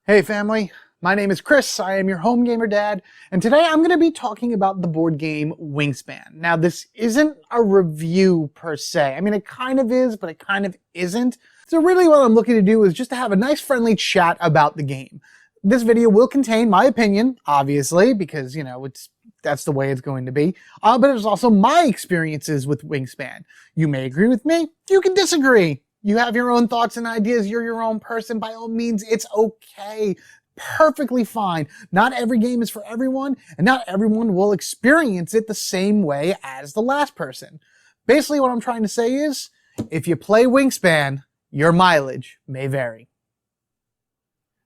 Hey family, my name is Chris, I am your home gamer dad, and today I'm going to be talking about the board game Wingspan. Now this isn't a review per se, I mean it kind of is, but it kind of isn't. So really what I'm looking to do is just to have a nice friendly chat about the game. This video will contain my opinion, obviously, because that's the way it's going to be, but it's also my experiences with Wingspan. You may agree with me, you can disagree. You have your own thoughts and ideas. You're your own person. By all means, it's okay. Perfectly fine. Not every game is for everyone, and not everyone will experience it the same way as the last person. Basically, what I'm trying to say is, if you play Wingspan, your mileage may vary.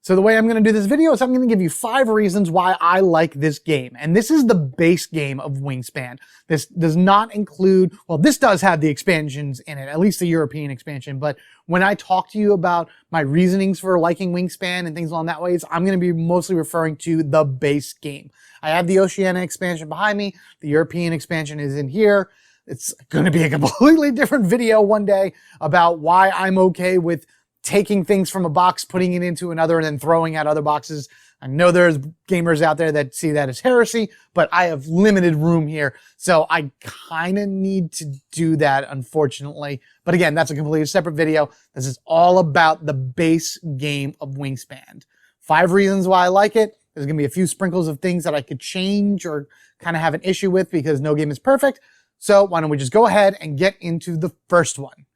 So the way I'm going to do this video is I'm going to give you 5 reasons why I like this game. And this is the base game of Wingspan. This does not include, well, this does have the expansions in it, at least the European expansion. But when I talk to you about my reasonings for liking Wingspan and things along that ways, I'm going to be mostly referring to the base game. I have the Oceania expansion behind me. The European expansion is in here. It's going to be a completely different video one day about why I'm okay with taking things from a box, putting it into another, and then throwing out other boxes. I know there's gamers out there that see that as heresy, but I have limited room here, so I kind of need to do that, unfortunately. But again, that's a completely separate video. This is all about the base game of Wingspan. 5 reasons why I like it. There's going to be a few sprinkles of things that I could change or kind of have an issue with because no game is perfect. So why don't we just go ahead and get into the first one.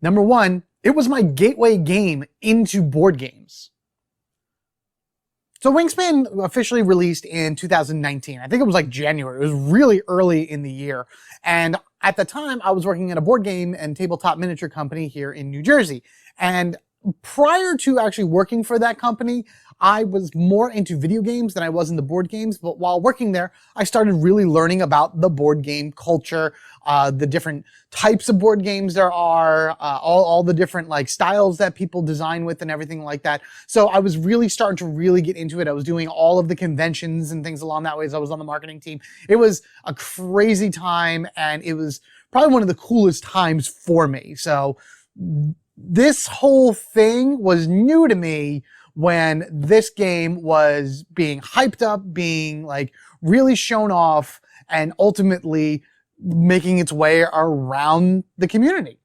Number 1, it was my gateway game into board games. So Wingspan officially released in 2019. I think it was like January. It was really early in the year. And at the time, I was working at a board game and tabletop miniature company here in New Jersey. And prior to actually working for that company, I was more into video games than I was in the board games. But while working there, I started really learning about the board game culture, the different types of board games there are, all the different like styles that people design with and everything like that. So I was really starting to really get into it. I was doing all of the conventions and things along that way as I was on the marketing team. It was a crazy time, and it was probably one of the coolest times for me. So this whole thing was new to me when this game was being hyped up, being like really shown off, and ultimately making its way around the community.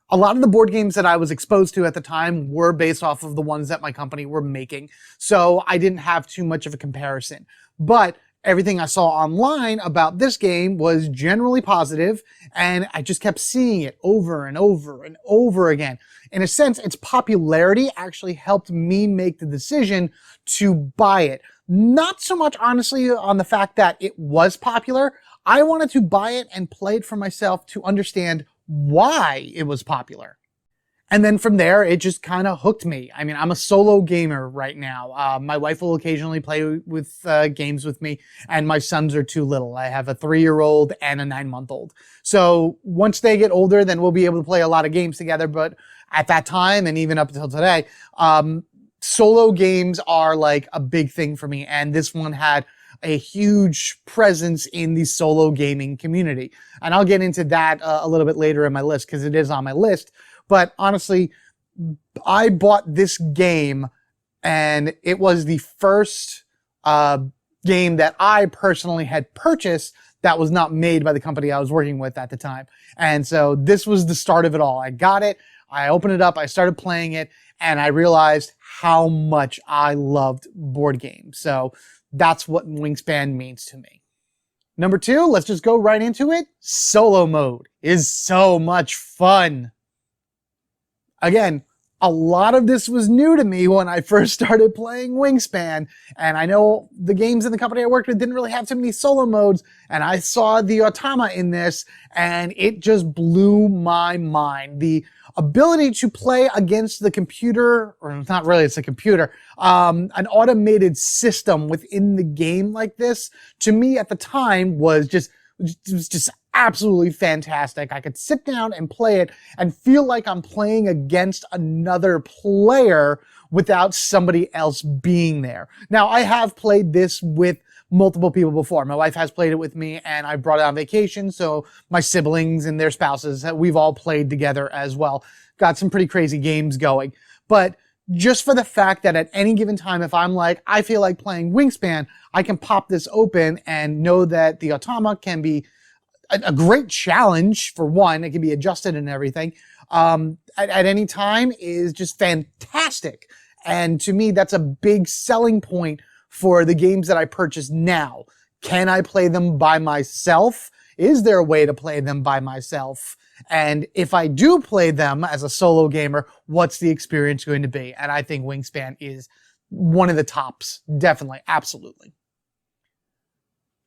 A lot of the board games that I was exposed to at the time were based off of the ones that my company were making, so I didn't have too much of a comparison. But everything I saw online about this game was generally positive, and I just kept seeing it over and over and over again. In a sense, its popularity actually helped me make the decision to buy it. Not so much, honestly, on the fact that it was popular. I wanted to buy it and play it for myself to understand why it was popular. And then from there, it just kind of hooked me. I mean, I'm a solo gamer right now. My wife will occasionally play with games with me, and my sons are too little. I have a 3-year-old and a 9-month-old. So once they get older, then we'll be able to play a lot of games together. But at that time, and even up until today, solo games are like a big thing for me. And this one had a huge presence in the solo gaming community. And I'll get into that a little bit later in my list because it is on my list. But honestly, I bought this game, and it was the first game that I personally had purchased that was not made by the company I was working with at the time. And so this was the start of it all. I got it, I opened it up, I started playing it, and I realized how much I loved board games. So that's what Wingspan means to me. Number 2, let's just go right into it. Solo mode is so much fun. Again, a lot of this was new to me when I first started playing Wingspan, and I know the games in the company I worked with didn't really have too many solo modes, and I saw the Automa in this, and it just blew my mind. The ability to play against the computer, or not really, it's a computer, an automated system within the game like this, to me at the time was just absolutely fantastic. I could sit down and play it and feel like I'm playing against another player without somebody else being there. Now, I have played this with multiple people before. My wife has played it with me, and I brought it on vacation, so my siblings and their spouses, we've all played together as well. Got some pretty crazy games going. But just for the fact that at any given time, if I'm like, I feel like playing Wingspan, I can pop this open and know that the automa can be a great challenge for one. It can be adjusted and everything. At any time is just fantastic. And to me, that's a big selling point for the games that I purchase now. Can I play them by myself? Is there a way to play them by myself? And if I do play them as a solo gamer, what's the experience going to be? And I think Wingspan is one of the tops. Definitely. Absolutely.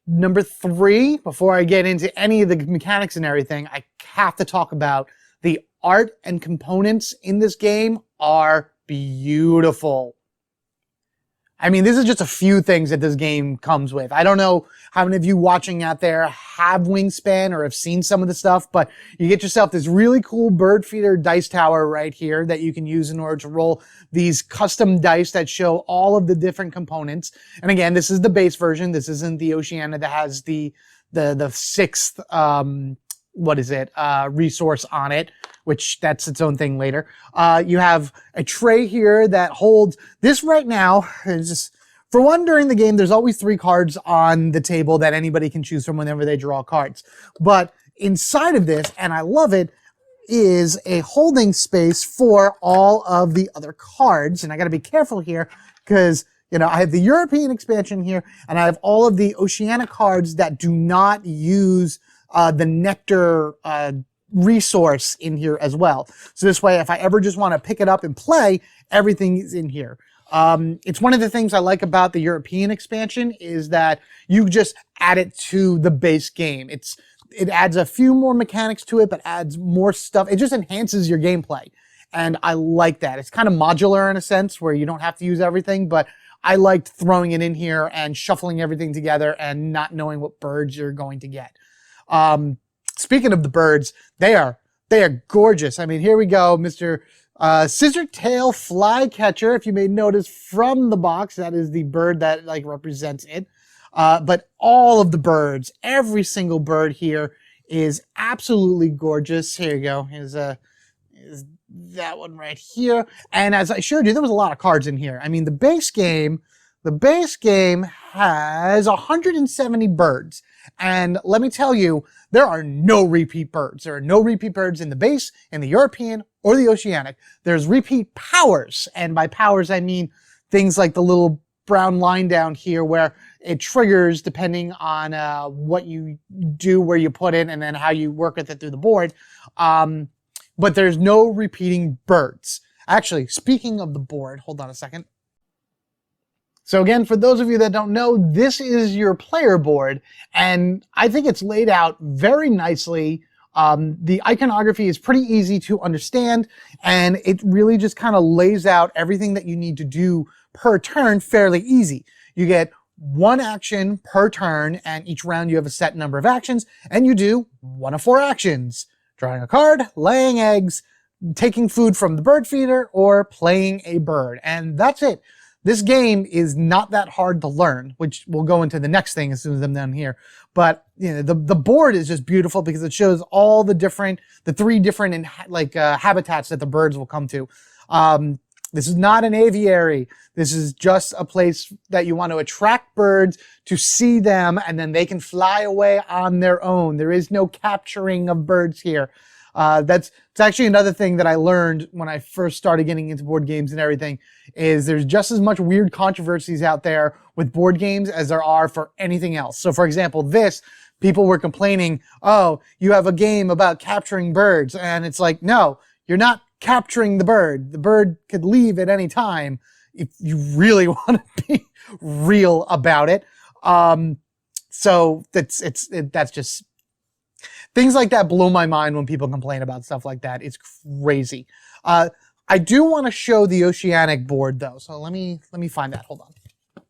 Number 3, before I get into any of the mechanics and everything, I have to talk about the art and components in this game are beautiful. I mean, this is just a few things that this game comes with. I don't know how many of you watching out there have Wingspan or have seen some of the stuff, but you get yourself this really cool bird feeder dice tower right here that you can use in order to roll these custom dice that show all of the different components. And again, this is the base version. This isn't the Oceania that has the 6th, resource on it, which that's its own thing later. You have a tray here that holds this right now. Is just, for one, during the game, there's always 3 cards on the table that anybody can choose from whenever they draw cards. But inside of this, and I love it, is a holding space for all of the other cards. And I got to be careful here because, you know, I have the European expansion here and I have all of the Oceania cards that do not use the nectar resource in here as well. So this way, if I ever just want to pick it up and play, everything is in here. It's one of the things I like about the European expansion is that you just add it to the base game. It adds a few more mechanics to it, but adds more stuff. It just enhances your gameplay. And I like that. It's kind of modular in a sense where you don't have to use everything, but I liked throwing it in here and shuffling everything together and not knowing what birds you're going to get. Speaking of the birds, they are gorgeous. I mean, here we go, Mr. Scissor-tail flycatcher. If you may notice from the box, that is the bird that like represents it. But all of the birds, every single bird here is absolutely gorgeous. Here you go. Here's that one right here. And as I showed you, there was a lot of cards in here. I mean, the base game has 170 birds. And let me tell you, there are no repeat birds. There are no repeat birds in the base, in the European, or the Oceanic. There's repeat powers. And by powers, I mean things like the little brown line down here where it triggers depending on what you do, where you put it, and then how you work with it through the board. But there's no repeating birds. Actually, speaking of the board, hold on a second. So again, for those of you that don't know, this is your player board, and I think it's laid out very nicely. The iconography is pretty easy to understand, and it really just kind of lays out everything that you need to do per turn fairly easy. You get 1 action per turn, and each round you have a set number of actions, and you do 1 of 4 actions. Drawing a card, laying eggs, taking food from the bird feeder, or playing a bird. And that's it. This game is not that hard to learn, which we'll go into the next thing as soon as I'm done here. But you know, the board is just beautiful because it shows all the 3 different habitats that the birds will come to. This is not an aviary. This is just a place that you want to attract birds to see them, and then they can fly away on their own. There is no capturing of birds here. It's actually another thing that I learned when I first started getting into board games and everything, is there's just as much weird controversies out there with board games as there are for anything else. So for example, people were complaining, oh, you have a game about capturing birds. And it's like, no, you're not capturing the bird. The bird could leave at any time if you really want to be real about it. So that's just, things like that blow my mind when people complain about stuff like that. It's crazy. I do want to show the Oceanic board though. So let me find that. Hold on.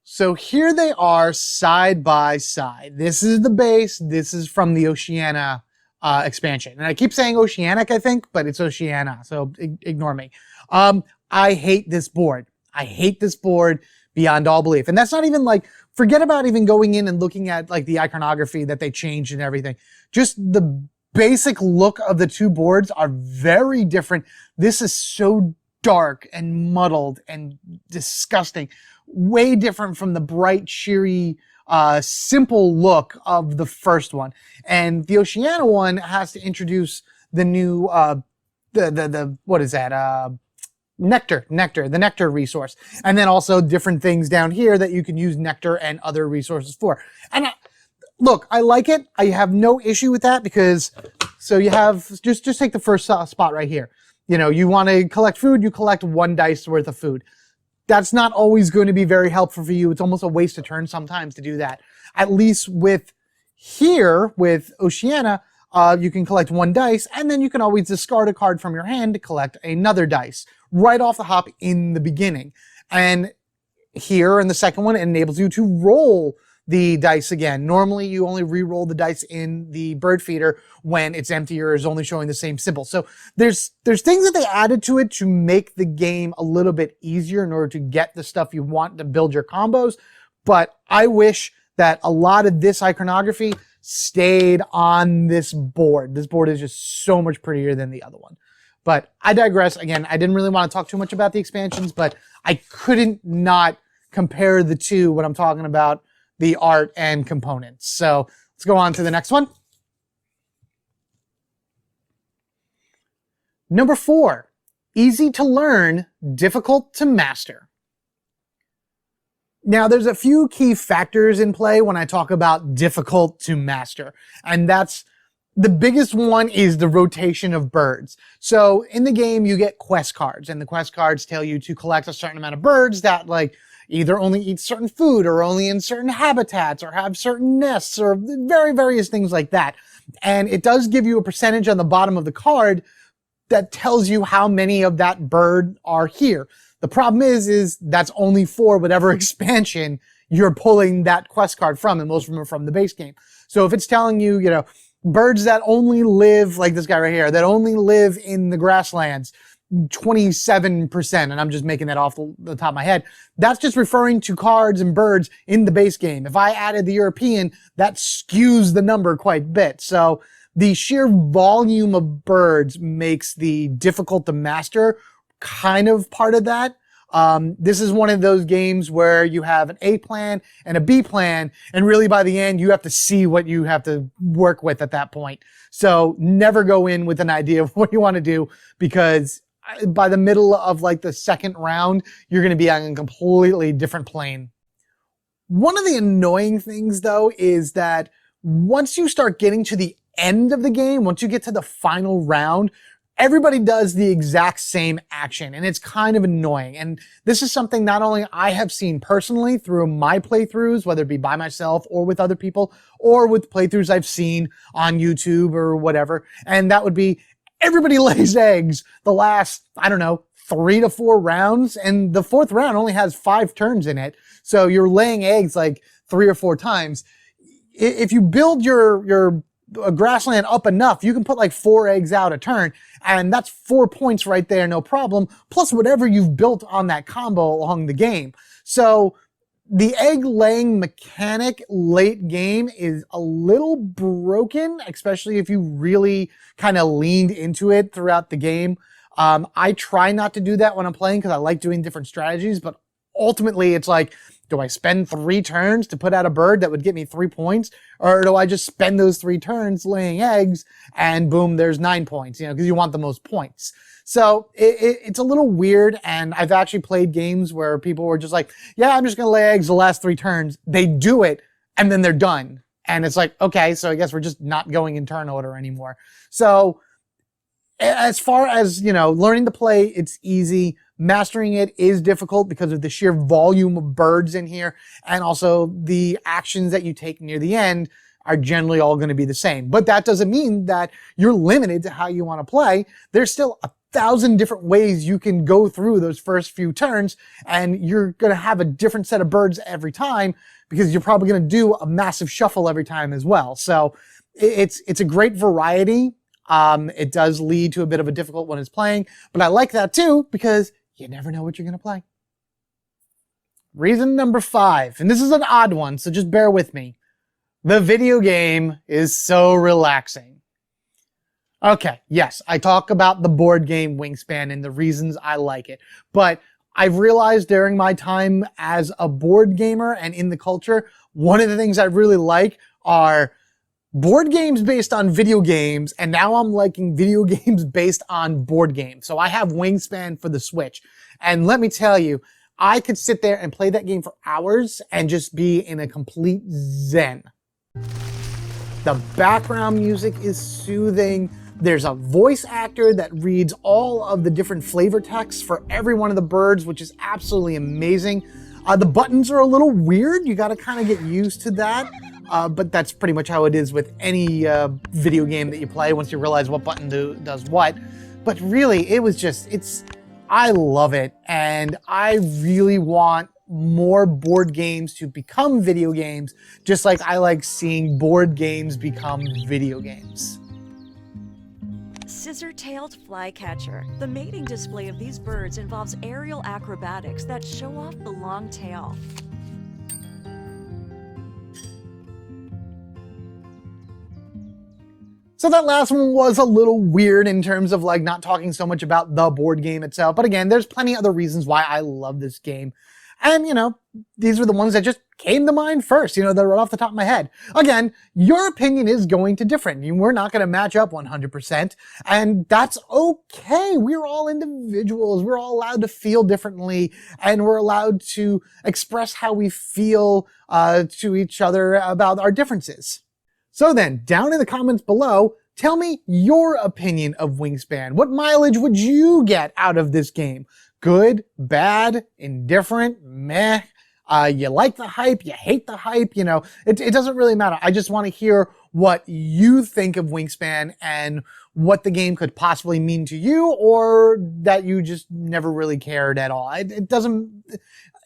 So here they are side by side. This is the base. This is from the Oceania expansion. And I keep saying Oceanic, I think, but it's Oceania. So ignore me. I hate this board. I hate this board beyond all belief. And that's not even like, forget about even going in and looking at like the iconography that they changed and everything. Just the basic look of the 2 boards are very different. This is so dark and muddled and disgusting. Way different from the bright, cheery, simple look of the first one. And the Oceania one has to introduce the new, what is that? Nectar, the nectar resource. And then also different things down here that you can use nectar and other resources for. And look, I like it. I have no issue with that because, so you have, just take the first spot right here. You know, you want to collect food, you collect 1 dice worth of food. That's not always going to be very helpful for you. It's almost a waste of turn sometimes to do that. At least with here, with Oceania, you can collect 1 dice, and then you can always discard a card from your hand to collect another dice right off the hop in the beginning. And here in the second one, it enables you to roll the dice again. Normally, you only re-roll the dice in the bird feeder when it's empty or is only showing the same symbol. So there's things that they added to it to make the game a little bit easier in order to get the stuff you want to build your combos. But I wish that a lot of this iconography stayed on this board. This board is just so much prettier than the other one. But I digress. Again, I didn't really want to talk too much about the expansions, but I couldn't not compare the two when I'm talking about the art and components. So let's go on to the next one. Number 4, easy to learn, difficult to master. Now, there's a few key factors in play when I talk about difficult to master, and that's the biggest one is the rotation of birds. So in the game, you get quest cards, and the quest cards tell you to collect a certain amount of birds that like either only eat certain food or only in certain habitats or have certain nests or various things like that. And it does give you a percentage on the bottom of the card that tells you how many of that bird are here. The problem is that's only for whatever expansion you're pulling that quest card from, and most of them are from the base game. So if it's telling you, you know, birds that only live, like this guy right here, that only live in the grasslands, 27%, and I'm just making that off the top of my head. That's just referring to cards and birds in the base game. If I added the European, that skews the number quite a bit. So the sheer volume of birds makes the difficult to master kind of part of that. This is one of those games where you have an A plan and a B plan, and really by the end, you have to see what you have to work with at that point. So never go in with an idea of what you want to do, because by the middle of like the second round, you're going to be on a completely different plane. One of the annoying things though is that once you start getting to the end of the game, once you get to the final round, everybody does the exact same action, and it's kind of annoying. And this is something not only I have seen personally through my playthroughs, whether it be by myself or with other people, or with playthroughs I've seen on YouTube or whatever. And that would be everybody lays eggs the last, I don't know, 3 to 4 rounds, and the 4th round only has 5 turns in it. So you're laying eggs like 3 or 4 times. If you build your grassland up enough, you can put like 4 eggs out a turn, and that's 4 points right there, no problem, plus whatever you've built on that combo along the game. So the egg laying mechanic late game is a little broken, especially if you really kind of leaned into it throughout the game. I try not to do that when I'm playing because I like doing different strategies, but ultimately it's like, do I spend 3 turns to put out a bird that would get me 3 points? Or do I just spend those 3 turns laying eggs and boom, there's 9 points, you know, because you want the most points. So it's a little weird, and I've actually played games where people were just like, yeah, I'm just going to lay eggs the last 3 turns. They do it, and then they're done. And it's like, okay, so I guess we're just not going in turn order anymore. So as far as, you know, learning to play, it's easy. Mastering it is difficult because of the sheer volume of birds in here, and also the actions that you take near the end are generally all going to be the same. But that doesn't mean that you're limited to how you want to play. There's still 1,000 different ways you can go through those first few turns, and you're going to have a different set of birds every time because you're probably going to do a massive shuffle every time as well. So it's a great variety. It does lead to a bit of a difficult when it's playing, but I like that too because you never know what you're going to play. Reason number 5, and this is an odd one, so just bear with me. The video game is so relaxing. Okay, yes, I talk about the board game Wingspan and the reasons I like it. But I've realized during my time as a board gamer and in the culture, one of the things I really like are board games based on video games, and now I'm liking video games based on board games. So I have Wingspan for the Switch. And let me tell you, I could sit there and play that game for hours and just be in a complete zen. The background music is soothing. There's a voice actor that reads all of the different flavor texts for every one of the birds, which is absolutely amazing. The buttons are a little weird. You got to kind of get used to that. But that's pretty much how it is with any video game that you play once you realize what button does what. But really, I love it. And I really want more board games to become video games, just like I like seeing board games become video games. Scissor-tailed flycatcher. The mating display of these birds involves aerial acrobatics that show off the long tail. So that last one was a little weird in terms of like not talking so much about the board game itself. But again, there's plenty of other reasons why I love this game. And, these were the ones that just came to mind first, they're right off the top of my head. Again, your opinion is going to differ. We're not going to match up 100%. And that's okay. We're all individuals. We're all allowed to feel differently. And we're allowed to express how we feel to each other about our differences. So then, down in the comments below, tell me your opinion of Wingspan. What mileage would you get out of this game? Good, bad, indifferent, meh. You like the hype, you hate the hype, it doesn't really matter. I just want to hear what you think of Wingspan and what the game could possibly mean to you, or that you just never really cared at all.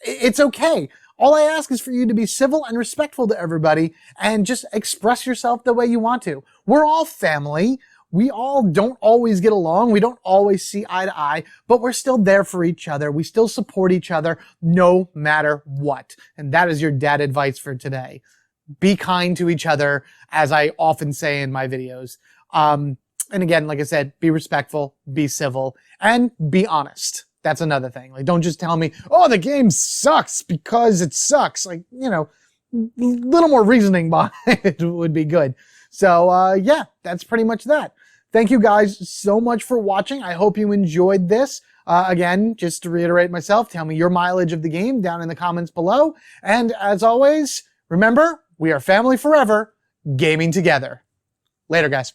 It's okay. All I ask is for you to be civil and respectful to everybody and just express yourself the way you want to. We're all family. We all don't always get along. We don't always see eye to eye, but we're still there for each other. We still support each other no matter what. And that is your dad advice for today. Be kind to each other, as I often say in my videos. And again, like I said, be respectful, be civil, and be honest. That's another thing. Like, don't just tell me, oh, the game sucks because it sucks. Like, a little more reasoning behind it would be good. So, yeah, that's pretty much that. Thank you guys so much for watching. I hope you enjoyed this. Again, just to reiterate myself, tell me your mileage of the game down in the comments below. And as always, remember, we are family forever, gaming together. Later, guys.